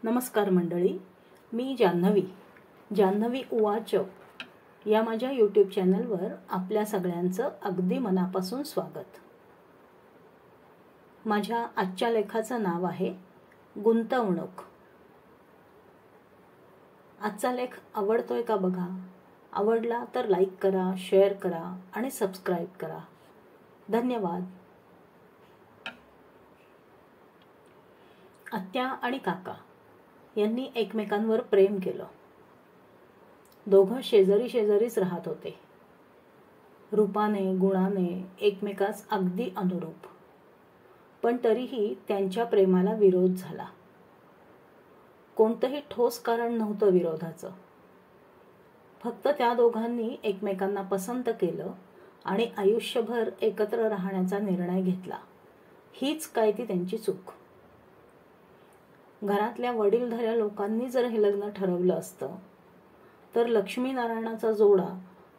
नमस्कार मंडळी, मी जान्हवी उवाच या माझ्या यूट्यूब चॅनलवर आपल्या सगळ्यांचं अगदी मनापासून स्वागत. माझ्या आजच्या लेखाचं नाव आहे गुंतवणूक. आजचा लेख आवडतोय का बघा. आवडला तर लाईक करा, शेअर करा आणि सबस्क्राईब करा. धन्यवाद. आत्या आणि काका यांनी एकमेकांवर प्रेम केलं. दोघं शेजारीच राहत होते. रूपाने गुणाने एकमेकास अगदी अनुरूप. पण तरीही त्यांच्या प्रेमाला विरोध झाला. कोणतंही ठोस कारण नव्हतं विरोधाचं. फक्त त्या दोघांनी एकमेकांना पसंत केलं आणि आयुष्यभर एकत्र राहण्याचा निर्णय घेतला. हीच काय ती त्यांची चूक. घरातल्या वडीलधाऱ्या लोकांनी जर हे लग्न ठरवलं असतं तर लक्ष्मीनारायणाचा जोडा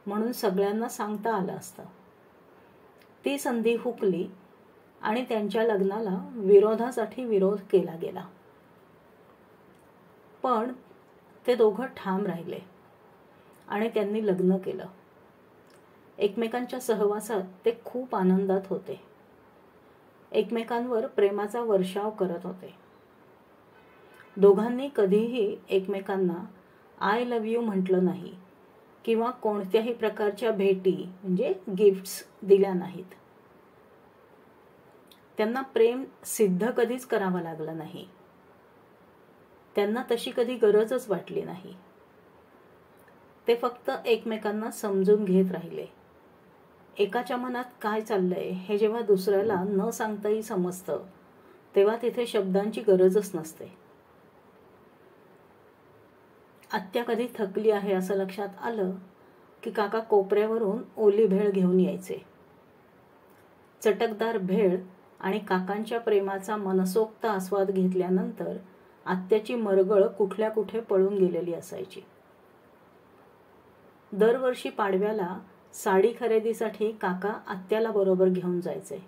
म्हणून सगळ्यांना सांगता आलं असतं. ती संधी हुकली आणि त्यांच्या लग्नाला विरोधासाठी विरोध केला गेला. पण ते दोघं ठाम राहिले आणि त्यांनी लग्न केलं. एकमेकांच्या सहवासात ते खूप आनंदात होते. एकमेकांवर प्रेमाचा वर्षाव करत होते. दोघांनी कधीही एकमेकांना आय लव्ह यू म्हटलं नाही किंवा कोणत्याही प्रकारच्या भेटी म्हणजे गिफ्ट्स दिल्या नाहीत. त्यांना प्रेम सिद्ध कधीच करावं लागलं नाही. त्यांना तशी कधी गरजच वाटली नाही. ते फक्त एकमेकांना समजून घेत राहिले. एकाच्या मनात काय चाललंय हे जेव्हा दुसऱ्याला न सांगताही समजतं तेव्हा तिथे शब्दांची गरजच नसते. आत्या कधी थकली आहे असं लक्षात आलं की काका कोपऱ्यावरून ओली भेळ घेऊन यायचे. चटकदार भेळ आणि काकांच्या प्रेमाचा मनसोक्त आस्वाद घेतल्यानंतर आत्याची मरगळ कुठल्या कुठे पळून गेलेली असायची. दरवर्षी पाडव्याला साडी खरेदीसाठी काका आत्याला बरोबर घेऊन जायचे.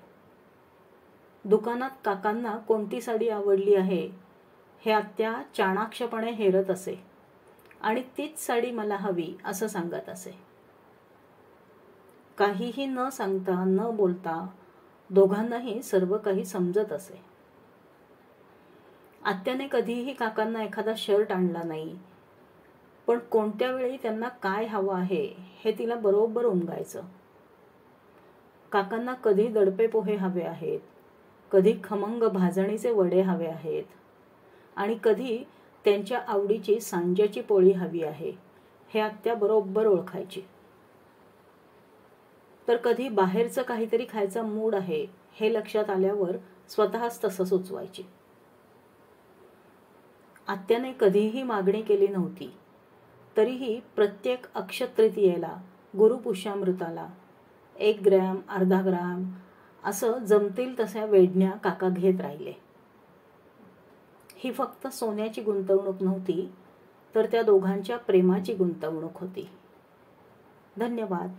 दुकानात काकांना कोणती साडी आवडली आहे हे आत्या चाणाक्षपणे हेरत असे आणि तीच साडी मला हवी असं सांगत असे. काहीही न सांगता न बोलता दोघांनाही सर्व काही समजत असे. आत्याने कधीही काकांना एखादा शर्ट आणला नाही, पण कोणत्या वेळी त्यांना काय हवं आहे हे तिला बरोबर उमगायचं. काकांना कधी दडपे पोहे हवे आहेत, कधी खमंग भाजणीचे वडे हवे आहेत आणि कधी त्यांच्या आवडीची सांज्याची पोळी हवी आहे हे आत्या बरोबर ओळखायची. तर कधी बाहेरचं काहीतरी खायचा मूड आहे हे लक्षात आल्यावर स्वतःच तसं सुचवायची. आत्याने कधीही मागणी केली नव्हती, तरीही प्रत्येक अक्षतृतीयेला, गुरुपुष्यामृताला 1 ग्रॅम अर्धा ग्रॅम असं जमतील तशा वेडण्या काका घेत राहिले. ही फक्त सोन्याची गुंतवणूक नव्हती, तर त्या दोघांच्या प्रेमाची गुंतवणूक होती. धन्यवाद.